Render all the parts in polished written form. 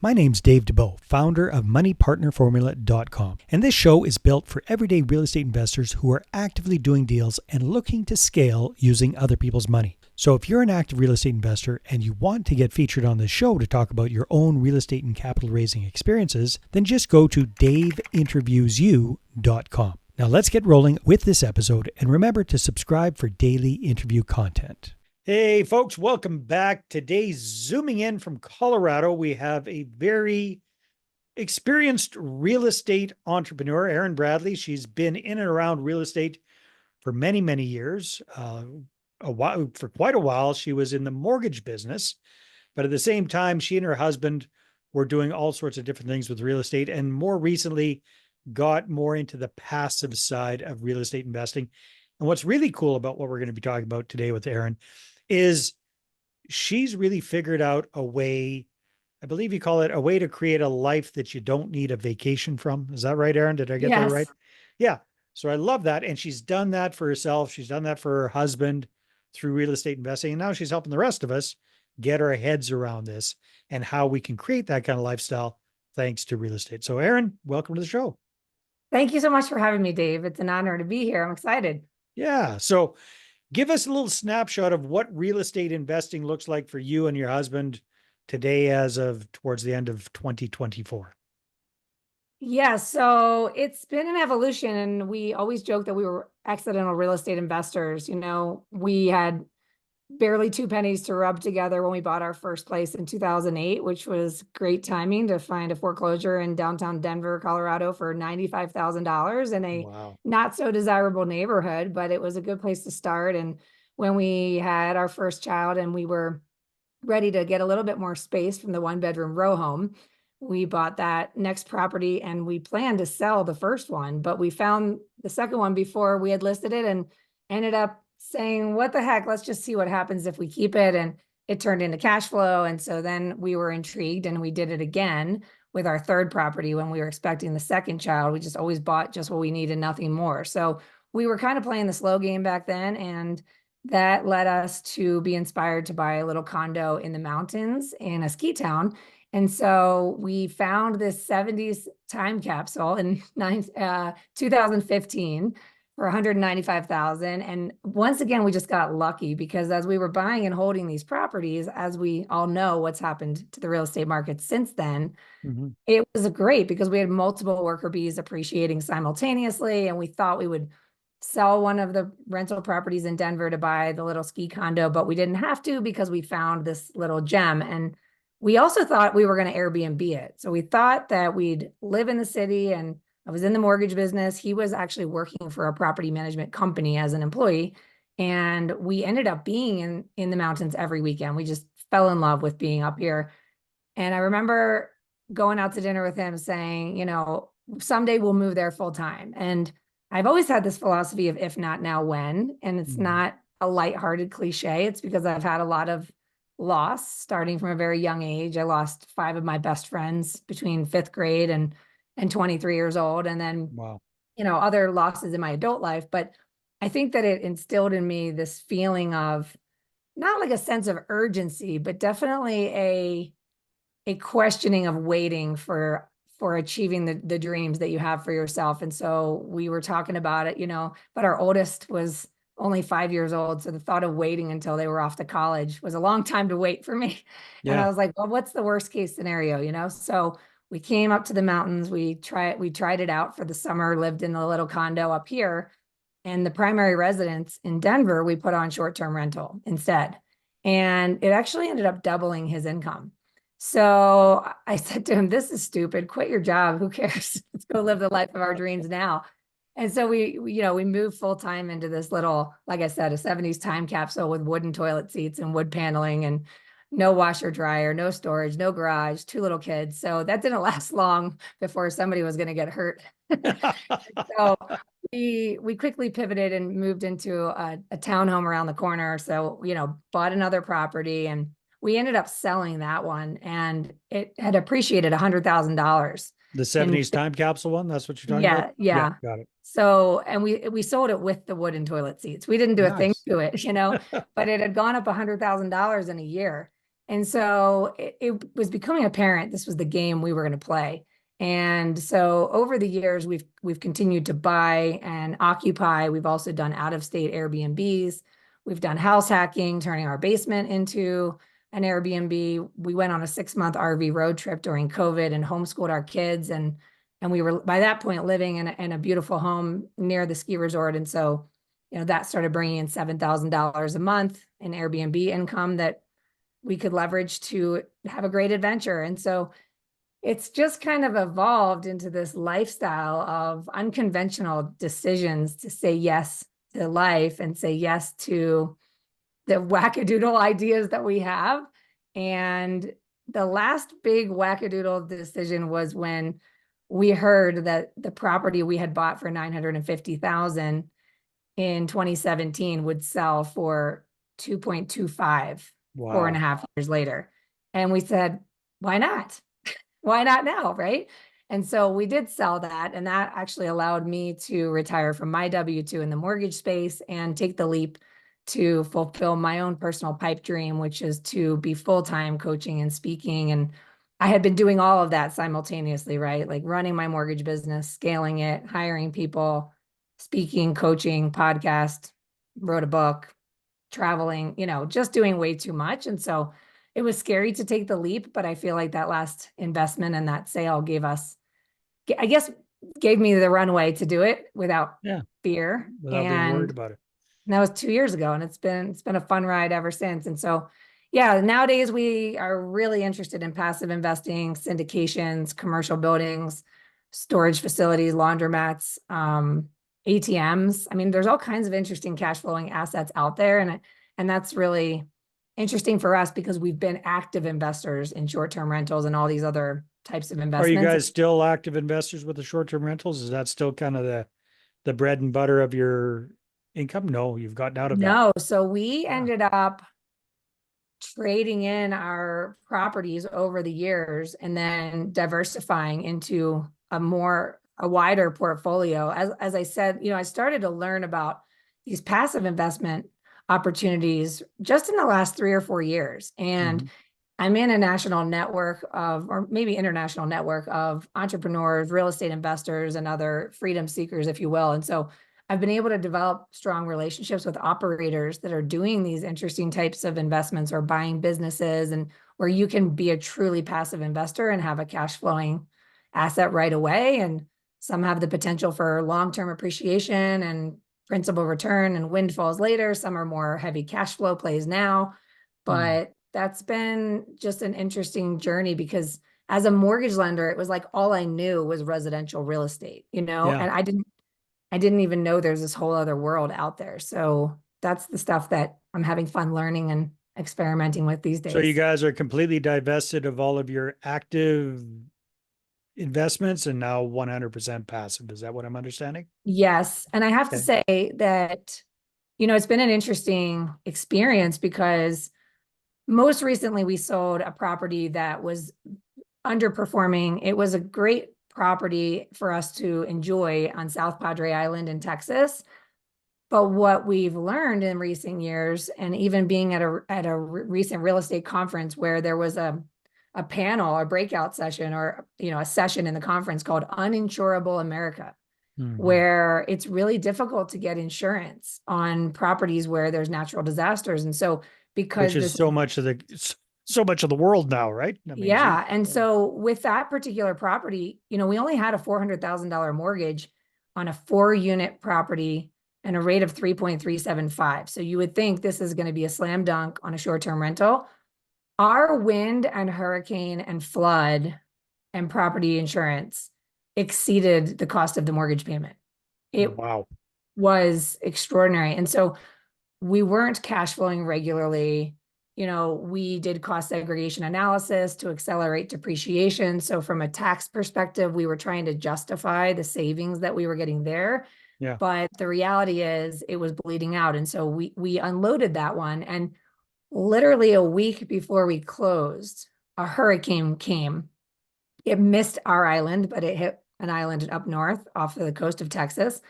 My name's Dave DeBow, founder of MoneyPartnerFormula.com, and this show is built for everyday real estate investors who are actively doing deals and looking to scale using other people's money. So if you're an active real estate investor and you want to get featured on this show to talk about your own real estate and capital raising experiences, then just go to daveinterviewsyou.com. Now let's get rolling with this episode, and remember to subscribe for daily interview content. Hey folks, welcome back. Today, zooming in from Colorado, we have a very experienced real estate entrepreneur, Erin Bradley. She's been in and around real estate for many, many years. For quite a while, she was in the mortgage business, but at the same time, she and her husband were doing all sorts of different things with real estate, and more recently got more into the passive side of real estate investing. And what's really cool about what we're going to be talking about today with Erin is she's really figured out a way, I believe you call it a way to create a life that you don't need a vacation from. Is that right, Erin? Did I get that right? Yes. Yeah. So I love that. And she's done that for herself. She's done that for her husband through real estate investing. And now she's helping the rest of us get our heads around this and how we can create that kind of lifestyle thanks to real estate. So Erin, welcome to the show. Thank you so much for having me, Dave. It's an honor to be here. I'm excited. Yeah. So give us a little snapshot of what real estate investing looks like for you and your husband today as of towards the end of 2024. Yeah, so it's been an evolution, and we always joke that we were accidental real estate investors. We had barely two pennies to rub together when we bought our first place in 2008, which was great timing to find a foreclosure in downtown Denver, Colorado for $95,000 in a Wow. not so desirable neighborhood, but it was a good place to start. And when we had our first child and we were ready to get a little bit more space from the one bedroom row home, we bought that next property and we planned to sell the first one, but we found the second one before we had listed it and ended up saying, what the heck, let's just see what happens if we keep it. And it turned into cash flow. And so then we were intrigued and we did it again with our third property when we were expecting the second child. We just always bought just what we needed, nothing more. So we were kind of playing the slow game back then. And that led us to be inspired to buy a little condo in the mountains in a ski town. And so we found this 70s time capsule in 2015 for 195,000. And once again, we just got lucky because as we were buying and holding these properties, as we all know what's happened to the real estate market since then, it was great because we had multiple worker bees appreciating simultaneously. And we thought we would sell one of the rental properties in Denver to buy the little ski condo, but we didn't have to because we found this little gem. And we also thought we were going to Airbnb it. So we thought that we'd live in the city, and I was in the mortgage business. He was actually working for a property management company as an employee. And we ended up being in the mountains every weekend. We just fell in love with being up here. And I remember going out to dinner with him saying, someday we'll move there full time. And I've always had this philosophy of if not now, when, and it's not a lighthearted cliche. It's because I've had a lot of loss starting from a very young age. I lost 5 of my best friends between 5th grade and 23 years old. And then, Wow. Other losses in my adult life. But I think that it instilled in me this feeling of not like a sense of urgency, but definitely a questioning of waiting for achieving the dreams that you have for yourself. And so we were talking about it, but our oldest was only 5 years old. So the thought of waiting until they were off to college was a long time to wait for me. And I Yeah. was like, well, what's the worst case scenario, So we came up to the mountains. We tried it out for the summer, lived in the little condo up here. And the primary residence in Denver, we put on short-term rental instead. And it actually ended up doubling his income. So I said to him, this is stupid. Quit your job. Who cares? Let's go live the life of our dreams now. And so we moved full time into this little, like I said, a 70s time capsule with wooden toilet seats and wood paneling and no washer dryer, no storage, no garage, 2 little kids. So that didn't last long before somebody was going to get hurt. So we quickly pivoted and moved into a townhome around the corner. So, bought another property and we ended up selling that one and it had appreciated $100,000. The And 70s time capsule one, that's what you're talking about? yeah. Got it. So, and we sold it with the wooden toilet seats. We didn't do a thing Nice. to it, but it had gone up $100,000 in a year. And so it was becoming apparent this was the game we were going to play. And so over the years, we've continued to buy and occupy. We've also done out-of-state Airbnbs. We've done house hacking, turning our basement into an Airbnb. We went on a 6-month RV road trip during COVID and homeschooled our kids. And we were by that point living in a beautiful home near the ski resort. And so, that started bringing in $7,000 a month in Airbnb income that we could leverage to have a great adventure. And so it's just kind of evolved into this lifestyle of unconventional decisions to say yes to life and say yes to the wackadoodle ideas that we have. And the last big wackadoodle decision was when we heard that the property we had bought for $950,000 in 2017 would sell for 2.25 Wow. 4.5 years later. And we said, why not? Why not now, right? And so we did sell that, and that actually allowed me to retire from my W-2 in the mortgage space and take the leap to fulfill my own personal pipe dream, which is to be full-time coaching and speaking. And I had been doing all of that simultaneously, right? Like running my mortgage business, scaling it, hiring people, speaking, coaching, podcast, wrote a book, traveling, just doing way too much. And so it was scary to take the leap, but I feel like that last investment and that sale gave me the runway to do it without fear. Without being worried about it. And that was 2 years ago, and it's been a fun ride ever since. And so, yeah, nowadays we are really interested in passive investing, syndications, commercial buildings, storage facilities, laundromats, ATMs. I mean, there's all kinds of interesting cash flowing assets out there, and that's really interesting for us because we've been active investors in short-term rentals and all these other types of investments. Are you guys still active investors with the short-term rentals? Is that still kind of the bread and butter of your income? No, you've gotten out of that. No, so we ended up trading in our properties over the years and then diversifying into a wider portfolio. As I said, I started to learn about these passive investment opportunities just in the last 3 or 4 years. And I'm in a national network or maybe international network of entrepreneurs, real estate investors, and other freedom seekers, if you will. And so I've been able to develop strong relationships with operators that are doing these interesting types of investments or buying businesses, and where you can be a truly passive investor and have a cash flowing asset right away. And some have the potential for long-term appreciation and principal return and windfalls later. Some are more heavy cash flow plays now, but that's been just an interesting journey because as a mortgage lender, it was like all I knew was residential real estate, and I didn't even know there's this whole other world out there. So that's the stuff that I'm having fun learning and experimenting with these days. So you guys are completely divested of all of your active investments and now 100% passive. Is that what I'm understanding? Yes. And I have to say that, it's been an interesting experience because most recently we sold a property that was underperforming. It was a great property for us to enjoy on South Padre Island in Texas. But what we've learned in recent years, and even being at a recent real estate conference where there was a panel, a breakout session, or a session in the conference called Uninsurable America, where it's really difficult to get insurance on properties where there's natural disasters. And so because which is so much of the world now, right? I mean, yeah. And so with that particular property, we only had a $400,000 mortgage on a 4-unit property and a rate of 3.375. So you would think this is going to be a slam dunk on a short-term rental. Our wind and hurricane and flood and property insurance exceeded the cost of the mortgage payment. It was extraordinary. And so we weren't cash flowing regularly. We did cost segregation analysis to accelerate depreciation. So from a tax perspective, we were trying to justify the savings that we were getting there. Yeah. But the reality is it was bleeding out. And so we unloaded that one. And literally a week before we closed, a hurricane came. It missed our island, but it hit an island up north off of the coast of Texas.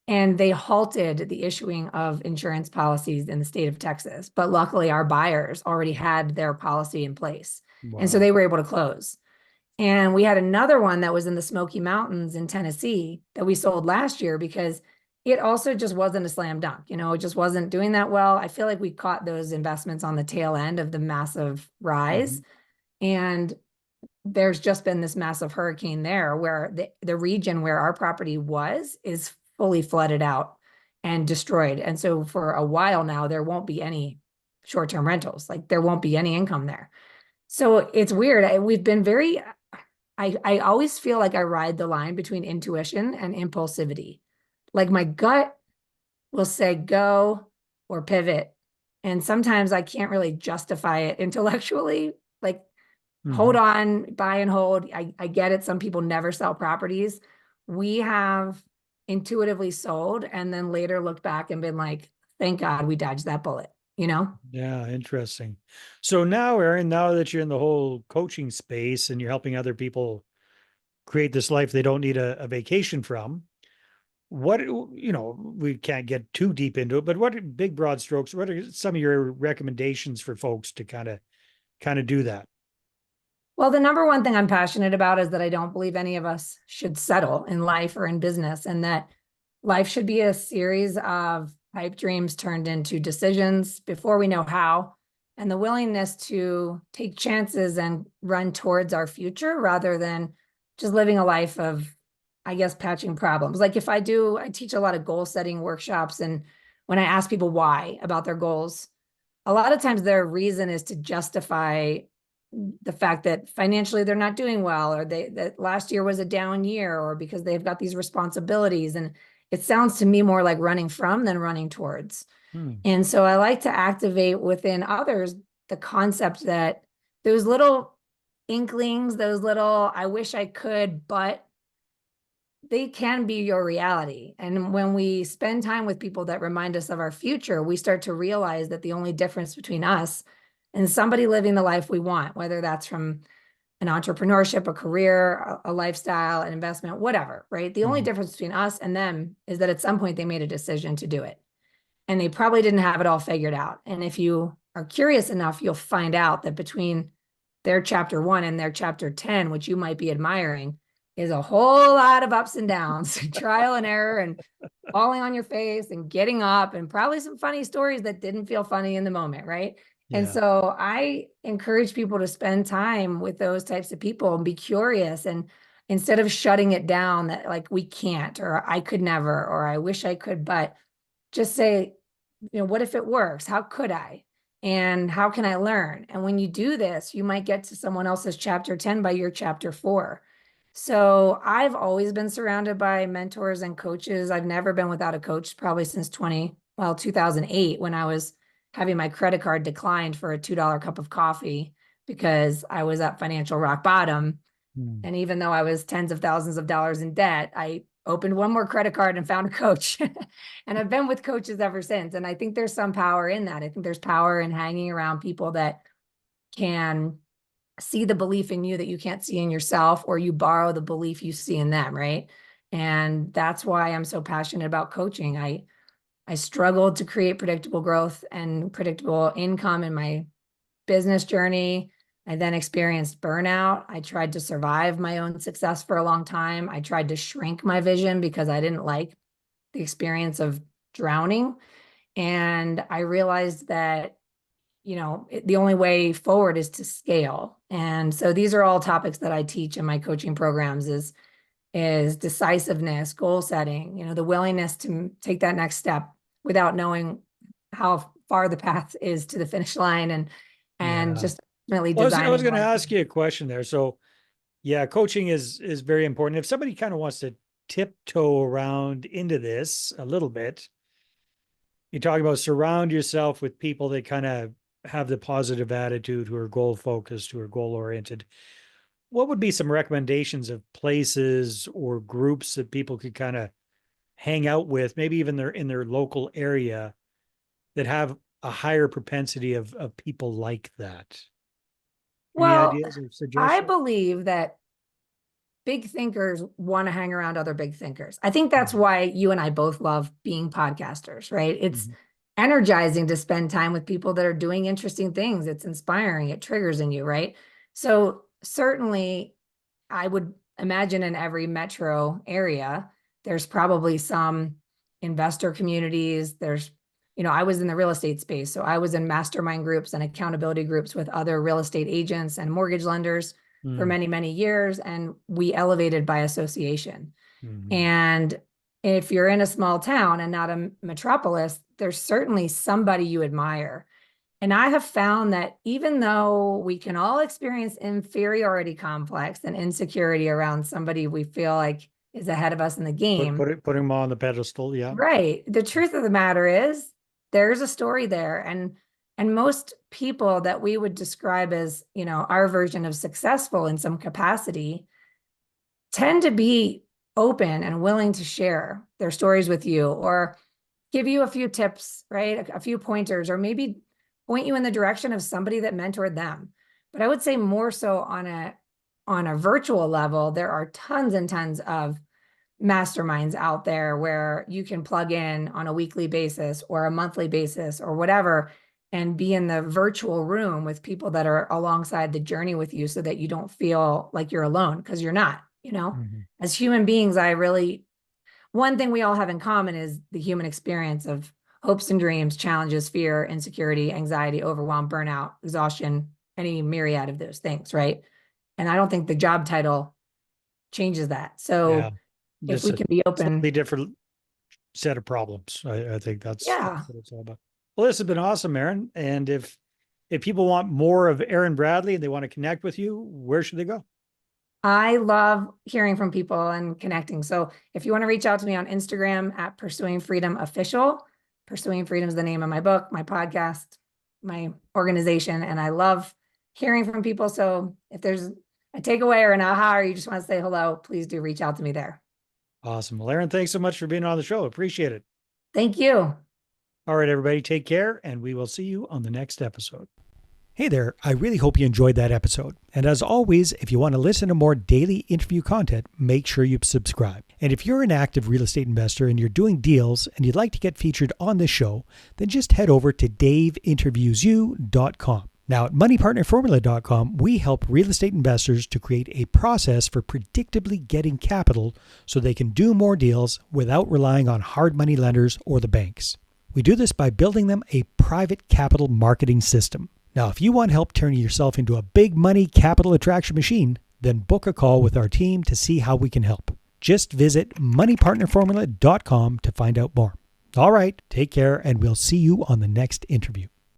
and they halted the issuing of insurance policies in the state of Texas. But luckily, our buyers already had their policy in place. And so Wow. they were able to close. And we had another one that was in the Smoky Mountains in Tennessee that we sold last year because it also just wasn't a slam dunk. It just wasn't doing that well. I feel like we caught those investments on the tail end of the massive rise. Mhm. And there's just been this massive hurricane there where the region where our property was is fully flooded out and destroyed. And so for a while now, there won't be any short-term rentals. Like there won't be any income there. So it's weird. We've been very, I always feel like I ride the line between intuition and impulsivity. Like my gut will say go or pivot. And sometimes I can't really justify it intellectually. Like hold Mhm. on, buy and hold. I get it. Some people never sell properties. We have intuitively sold and then later looked back and been like, thank God we dodged that bullet. Yeah, interesting. So now, Erin, now that you're in the whole coaching space and you're helping other people create this life they don't need a vacation from, we can't get too deep into it, but what are big broad strokes? What are some of your recommendations for folks to kind of do that? Well, the number one thing I'm passionate about is that I don't believe any of us should settle in life or in business, and that life should be a series of pipe dreams turned into decisions before we know how, and the willingness to take chances and run towards our future rather than just living a life of, I guess, patching problems. Like I teach a lot of goal setting workshops, and when I ask people why about their goals, a lot of times their reason is to justify the fact that financially they're not doing well, or that last year was a down year, or because they've got these responsibilities. And it sounds to me more like running from than running towards. Hmm. And so I like to activate within others the concept that those little inklings, those little I wish I could, but they can be your reality. And when we spend time with people that remind us of our future, we start to realize that the only difference between us and somebody living the life we want, whether that's from an entrepreneurship, a career, a lifestyle, an investment, whatever, right? The only Mhm. difference between us and them is that at some point they made a decision to do it. And they probably didn't have it all figured out. And if you are curious enough, you'll find out that between their chapter 1 and their chapter 10, which you might be admiring, is a whole lot of ups and downs, trial and error, and falling on your face and getting up, and probably some funny stories that didn't feel funny in the moment, right? And Yeah. so I encourage people to spend time with those types of people and be curious. And instead of shutting it down that like we can't, or I could never, or I wish I could, but just say, what if it works? How could I? And how can I learn? And when you do this, you might get to someone else's chapter 10 by your chapter 4. So I've always been surrounded by mentors and coaches. I've never been without a coach, probably since 2008, when I was having my credit card declined for a $2 cup of coffee because I was at financial rock bottom. Hmm. And even though I was tens of thousands of dollars in debt, I opened one more credit card and found a coach. And I've been with coaches ever since. And I think there's some power in that. I think there's power in hanging around people that can see the belief in you that you can't see in yourself, or you borrow the belief you see in them, right? And that's why I'm so passionate about coaching. I struggled to create predictable growth and predictable income in my business journey. I then experienced burnout. I tried to survive my own success for a long time. I tried to shrink my vision because I didn't like the experience of drowning. And I realized that, the only way forward is to scale. And so these are all topics that I teach in my coaching programs is decisiveness, goal setting, the willingness to take that next step without knowing how far the path is to the finish line, and Yeah. just ultimately Well, I was designing a going to life. ask you a question there. So, yeah, coaching is very important. If somebody kind of wants to tiptoe around into this a little bit, you talk about surround yourself with people that kind of have the positive attitude, who are goal focused, who are goal oriented. What would be some recommendations of places or groups that people could kind of hang out with, maybe even in their local area, that have a higher propensity of people like that? Any Well, ideas or I suggestions? believe that big thinkers want to hang around other big thinkers. I think that's why you and I both love being podcasters, right? It's energizing to spend time with people that are doing interesting things. It's inspiring, it triggers in you, right? So certainly I would imagine in every metro area, there's probably some investor communities. There's, I was in the real estate space. So I was in mastermind groups and accountability groups with other real estate agents and mortgage lenders for many, many years. And we elevated by association. And if you're in a small town and not a metropolis, there's certainly somebody you admire. And I have found that even though we can all experience inferiority complex and insecurity around somebody we feel like is ahead of us in the game, put him on the pedestal. Yeah. Right. The truth of the matter is there's a story there. And most people that we would describe as, our version of successful in some capacity tend to be open and willing to share their stories with you or give you a few tips, right? A few pointers, or maybe point you in the direction of somebody that mentored them. But I would say more so on a virtual level, there are tons and tons of masterminds out there where you can plug in on a weekly basis or a monthly basis or whatever, and be in the virtual room with people that are alongside the journey with you so that you don't feel like you're alone, because you're not, As human beings, one thing we all have in common is the human experience of hopes and dreams, challenges, fear, insecurity, anxiety, overwhelm, burnout, exhaustion, any myriad of those things, right? And I don't think the job title changes that. So if we can be open, slightly different set of problems. I think that's what it's all about. Well, this has been awesome, Erin. And if people want more of Erin Bradley and they want to connect with you, where should they go? I love hearing from people and connecting. So if you want to reach out to me on Instagram at Pursuing Freedom Official, Pursuing Freedom is the name of my book, my podcast, my organization, and I love hearing from people. So if there's a takeaway or an aha, or you just want to say hello, please do reach out to me there. Awesome. Well, Erin, thanks so much for being on the show. Appreciate it. Thank you. All right, everybody, take care, and we will see you on the next episode. Hey there, I really hope you enjoyed that episode. And as always, if you want to listen to more daily interview content, make sure you subscribe. And if you're an active real estate investor and you're doing deals and you'd like to get featured on this show, then just head over to daveinterviewyou.com. Now at moneypartnerformula.com, we help real estate investors to create a process for predictably getting capital so they can do more deals without relying on hard money lenders or the banks. We do this by building them a private capital marketing system. Now, if you want help turning yourself into a big money capital attraction machine, then book a call with our team to see how we can help. Just visit moneypartnerformula.com to find out more. All right, take care, and we'll see you on the next interview.